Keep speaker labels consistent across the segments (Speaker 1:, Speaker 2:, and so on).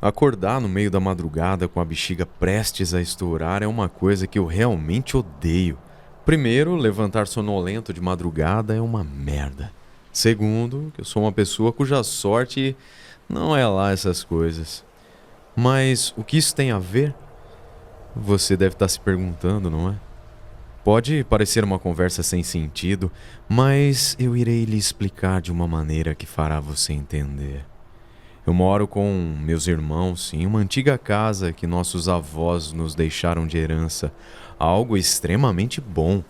Speaker 1: Acordar no meio da madrugada com a bexiga prestes a estourar é uma coisa que eu realmente odeio. Primeiro, levantar sonolento de madrugada é uma merda. Segundo, que eu sou uma pessoa cuja sorte não é lá essas coisas. Mas o que isso tem a ver? Você deve estar se perguntando, não é? Pode parecer uma conversa sem sentido, mas eu irei lhe explicar de uma maneira que fará você entender. Eu moro com meus irmãos em uma antiga casa que nossos avós nos deixaram de herança, algo extremamente bom,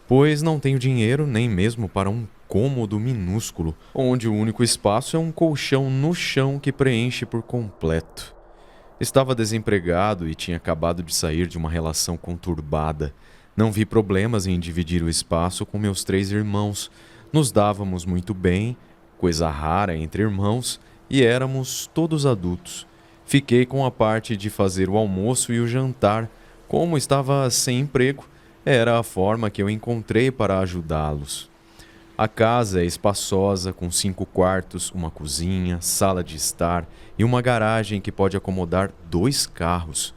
Speaker 1: pois não tenho dinheiro nem mesmo para um cômodo minúsculo, onde o único espaço é um colchão no chão que preenche por completo. Estava desempregado e tinha acabado de sair de uma relação conturbada. Não vi problemas em dividir o espaço com meus três irmãos. Nos dávamos muito bem, coisa rara entre irmãos, e éramos todos adultos. Fiquei com a parte de fazer o almoço e o jantar. Como estava sem emprego, era a forma que eu encontrei para ajudá-los. A casa é espaçosa, com 5 quartos, uma cozinha, sala de estar e uma garagem que pode acomodar 2 carros.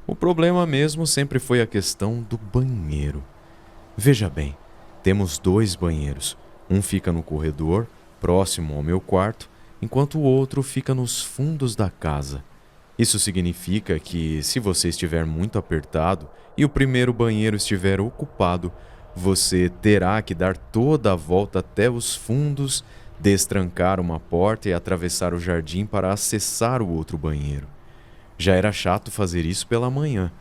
Speaker 1: O problema mesmo sempre foi a questão do banheiro. Veja bem, temos 2 banheiros. Um fica no corredor, próximo ao meu quarto, enquanto o outro fica nos fundos da casa. Isso significa que, se você estiver muito apertado e o primeiro banheiro estiver ocupado, você terá que dar toda a volta até os fundos, destrancar uma porta e atravessar o jardim para acessar o outro banheiro. Já era chato fazer isso pela manhã.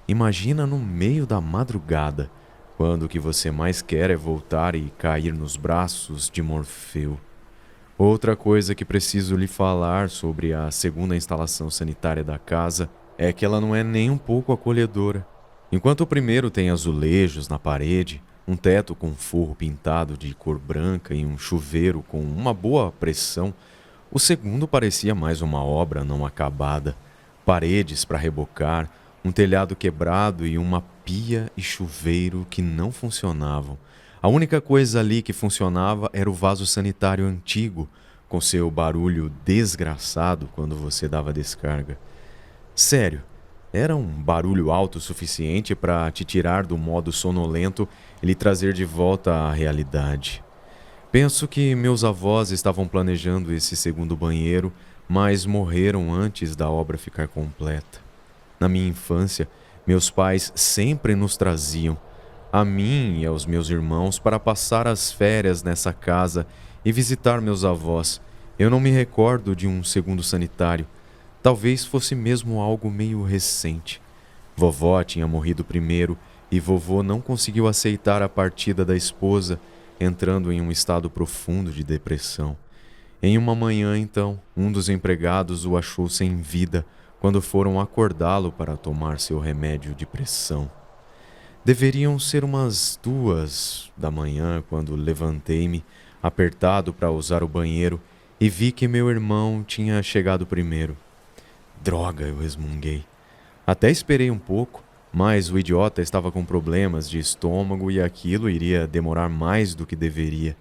Speaker 1: Imagina no meio da madrugada, quando o que você mais quer é voltar e cair nos braços de Morfeu. Outra coisa que preciso lhe falar sobre a segunda instalação sanitária da casa é que ela não é nem um pouco acolhedora. Enquanto o primeiro tem azulejos na parede, um teto com forro pintado de cor branca e um chuveiro com uma boa pressão, o segundo parecia mais uma obra não acabada. Paredes para rebocar, um telhado quebrado e uma pia e chuveiro que não funcionavam. A única coisa ali que funcionava era o vaso sanitário antigo, com seu barulho desgraçado quando você dava descarga. Sério, era um barulho alto o suficiente para te tirar do modo sonolento e lhe trazer de volta à realidade. Penso que meus avós estavam planejando esse segundo banheiro, mas morreram antes da obra ficar completa. Na minha infância, meus pais sempre nos traziam, a mim e aos meus irmãos, para passar as férias nessa casa e visitar meus avós. Eu não me recordo de um segundo sanitário. Talvez fosse mesmo algo meio recente. Vovó tinha morrido primeiro e vovô não conseguiu aceitar a partida da esposa, entrando em um estado profundo de depressão. Em uma manhã, então, um dos empregados o achou sem vida quando foram acordá-lo para tomar seu remédio de pressão. Deveriam ser umas 2 da manhã quando levantei-me, apertado para usar o banheiro, e vi que meu irmão tinha chegado primeiro. Droga, eu resmunguei. Até esperei um pouco, mas o idiota estava com problemas de estômago e aquilo iria demorar mais do que deveria.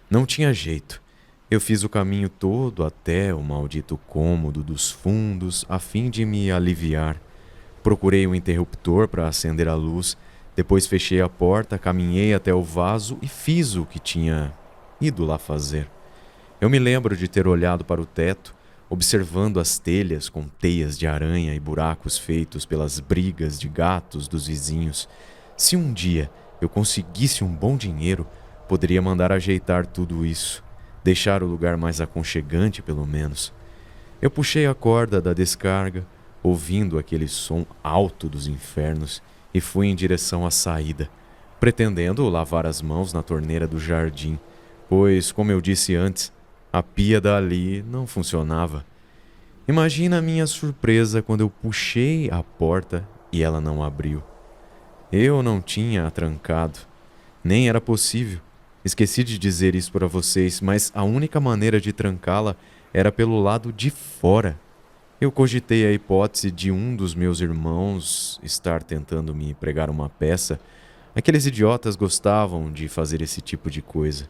Speaker 1: Não tinha jeito. Eu fiz o caminho todo até o maldito cômodo dos fundos a fim de me aliviar. Procurei um interruptor para acender a luz, depois fechei a porta, caminhei até o vaso e fiz o que tinha ido lá fazer. Eu me lembro de ter olhado para o teto, observando as telhas com teias de aranha e buracos feitos pelas brigas de gatos dos vizinhos. Se um dia eu conseguisse um bom dinheiro, poderia mandar ajeitar tudo isso, deixar o lugar mais aconchegante pelo menos. Eu puxei a corda da descarga, ouvindo aquele som alto dos infernos, e fui em direção à saída, pretendendo lavar as mãos na torneira do jardim, pois, como eu disse antes, a pia dali não funcionava. Imagina a minha surpresa quando eu puxei a porta e ela não abriu. Eu não tinha a trancado. Nem era possível. Esqueci de dizer isso para vocês, mas a única maneira de trancá-la era pelo lado de fora. Eu cogitei a hipótese de um dos meus irmãos estar tentando me pregar uma peça. Aqueles idiotas gostavam de fazer esse tipo de coisa.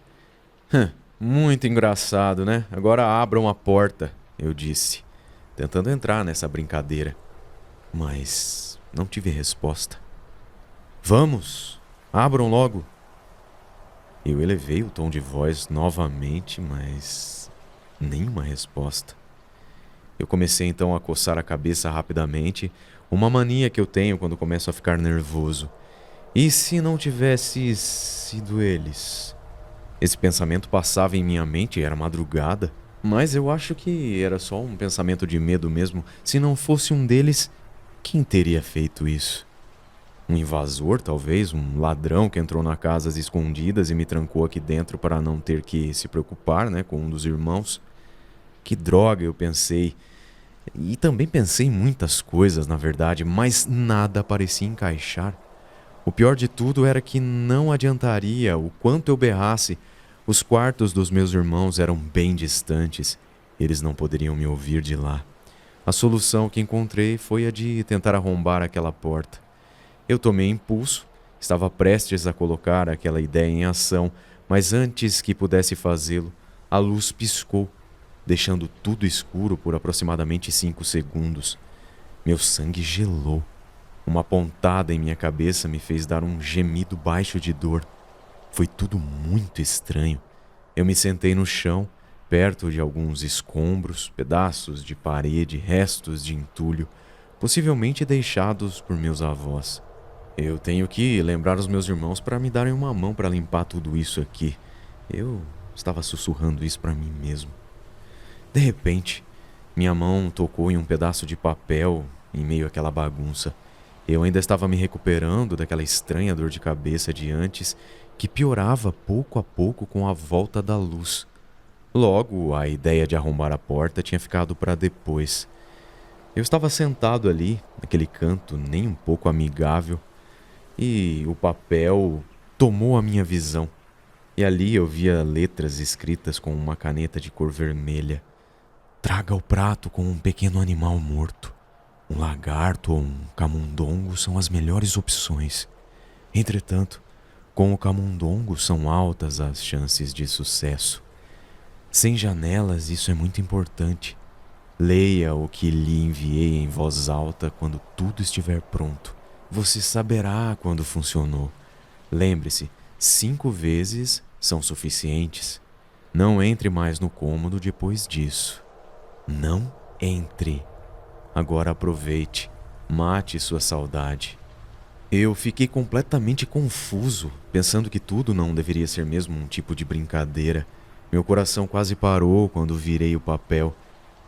Speaker 1: Muito engraçado, né? Agora abram a porta, eu disse. tentando entrar nessa brincadeira, mas não tive resposta. Vamos, abram logo. Eu elevei o tom de voz novamente, mas nenhuma resposta. Eu comecei então a coçar a cabeça rapidamente, uma mania que eu tenho quando começo a ficar nervoso. E se não tivesse sido eles? Esse pensamento passava em minha mente, era madrugada, mas eu acho que era só um pensamento de medo mesmo. Se não fosse um deles, quem teria feito isso? Um invasor, talvez, um ladrão que entrou na casa às escondidas e me trancou aqui dentro para não ter que se preocupar, com um dos irmãos. Que droga, eu pensei. E também pensei em muitas coisas, na verdade, mas nada parecia encaixar. O pior de tudo era que não adiantaria o quanto eu berrasse. Os quartos dos meus irmãos eram bem distantes. Eles não poderiam me ouvir de lá. A solução que encontrei foi a de tentar arrombar aquela porta. Eu tomei impulso, estava prestes a colocar aquela ideia em ação, mas antes que pudesse fazê-lo, a luz piscou, deixando tudo escuro por aproximadamente 5 segundos. Meu sangue gelou. Uma pontada em minha cabeça me fez dar um gemido baixo de dor. Foi tudo muito estranho. Eu me sentei no chão, perto de alguns escombros, pedaços de parede, restos de entulho, possivelmente deixados por meus avós. Eu tenho que lembrar os meus irmãos para me darem uma mão para limpar tudo isso aqui. Eu estava sussurrando isso para mim mesmo. De repente, minha mão tocou em um pedaço de papel em meio àquela bagunça. Eu ainda estava me recuperando daquela estranha dor de cabeça de antes, que piorava pouco a pouco com a volta da luz. Logo, a ideia de arrombar a porta tinha ficado para depois. Eu estava sentado ali, naquele canto nem um pouco amigável, e o papel tomou a minha visão. E ali eu via letras escritas com uma caneta de cor vermelha. Traga o prato com um pequeno animal morto. Um lagarto ou um camundongo são as melhores opções. Entretanto, com o camundongo são altas as chances de sucesso. Sem janelas, isso é muito importante. Leia o que lhe enviei em voz alta quando tudo estiver pronto. Você saberá quando funcionou. Lembre-se, 5 vezes são suficientes. Não entre mais no cômodo depois disso. Não entre. Agora aproveite. Mate sua saudade. Eu fiquei completamente confuso, pensando que tudo não deveria ser mesmo um tipo de brincadeira. Meu coração quase parou quando virei o papel.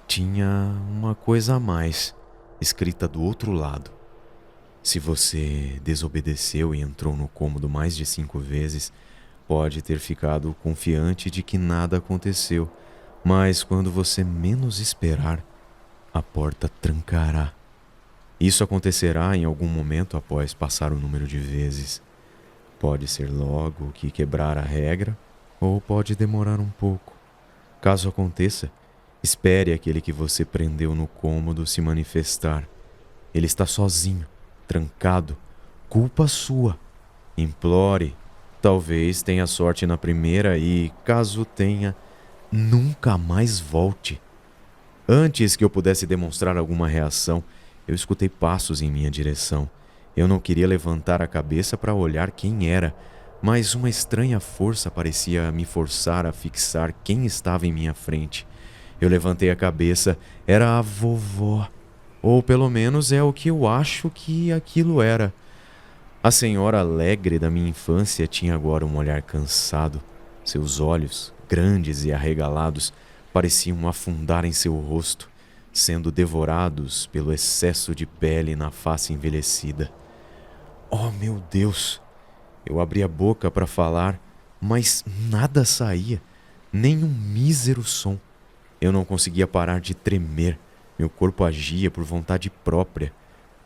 Speaker 1: Tinha uma coisa a mais, escrita do outro lado. Se você desobedeceu e entrou no cômodo mais de 5 vezes, pode ter ficado confiante de que nada aconteceu, mas quando você menos esperar, a porta trancará. Isso acontecerá em algum momento após passar o número de vezes. Pode ser logo que quebrar a regra, ou pode demorar um pouco. Caso aconteça, espere aquele que você prendeu no cômodo se manifestar. Ele está sozinho, trancado, culpa sua. Implore, talvez tenha sorte na primeira e, caso tenha, nunca mais volte. Antes que eu pudesse demonstrar alguma reação, eu escutei passos em minha direção. Eu não queria levantar a cabeça para olhar quem era, mas uma estranha força parecia me forçar a fixar quem estava em minha frente. Eu levantei a cabeça, era a vovó. Ou pelo menos é o que eu acho que aquilo era. A senhora alegre da minha infância tinha agora um olhar cansado. Seus olhos, grandes e arregalados, pareciam afundar em seu rosto, sendo devorados pelo excesso de pele na face envelhecida. Oh, meu Deus! Eu abri a boca para falar, mas nada saía, nem um mísero som. Eu não conseguia parar de tremer. Meu corpo agia por vontade própria.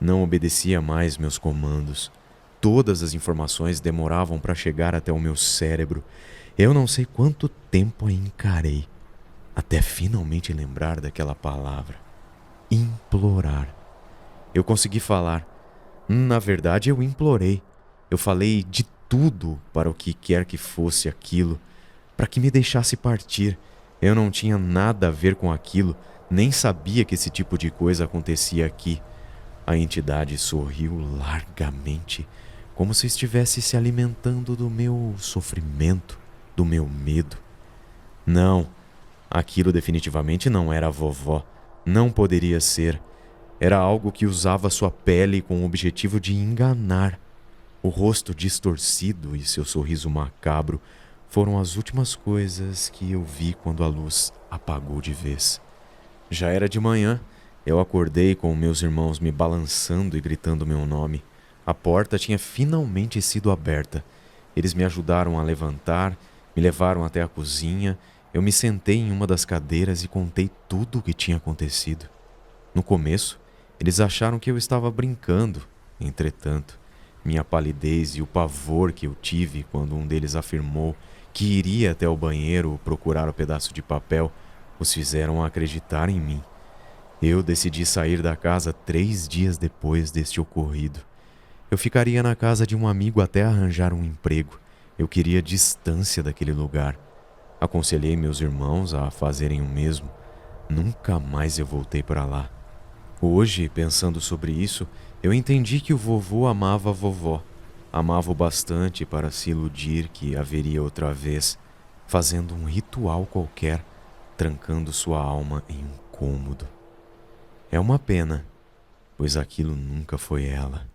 Speaker 1: Não obedecia mais meus comandos. Todas as informações demoravam para chegar até o meu cérebro. Eu não sei quanto tempo a encarei, até finalmente lembrar daquela palavra. Implorar. Eu consegui falar. Na verdade, eu implorei. Eu falei de tudo para o que quer que fosse aquilo, para que me deixasse partir. Eu não tinha nada a ver com aquilo, Nem sabia que esse tipo de coisa acontecia aqui. A entidade sorriu largamente, como se estivesse se alimentando do meu sofrimento, do meu medo. Não, aquilo definitivamente não era a vovó. Não poderia ser. Era algo que usava sua pele com o objetivo de enganar. O rosto distorcido e seu sorriso macabro foram as últimas coisas que eu vi quando a luz apagou de vez. Já era de manhã. Eu acordei com meus irmãos me balançando e gritando meu nome. A porta tinha finalmente sido aberta. Eles me ajudaram a levantar, me levaram até a cozinha. Eu me sentei em uma das cadeiras e contei tudo o que tinha acontecido. No começo, eles acharam que eu estava brincando. Entretanto, minha palidez e o pavor que eu tive quando um deles afirmou que iria até o banheiro procurar o pedaço de papel os fizeram acreditar em mim. Eu decidi sair da casa 3 dias depois deste ocorrido. Eu ficaria na casa de um amigo até arranjar um emprego. Eu queria distância daquele lugar. Aconselhei meus irmãos a fazerem o mesmo. Nunca mais eu voltei para lá. Hoje, pensando sobre isso, eu entendi que o vovô amava a vovó. Amava o bastante para se iludir que haveria outra vez, fazendo um ritual qualquer, trancando sua alma em um cômodo. É uma pena, pois aquilo nunca foi ela.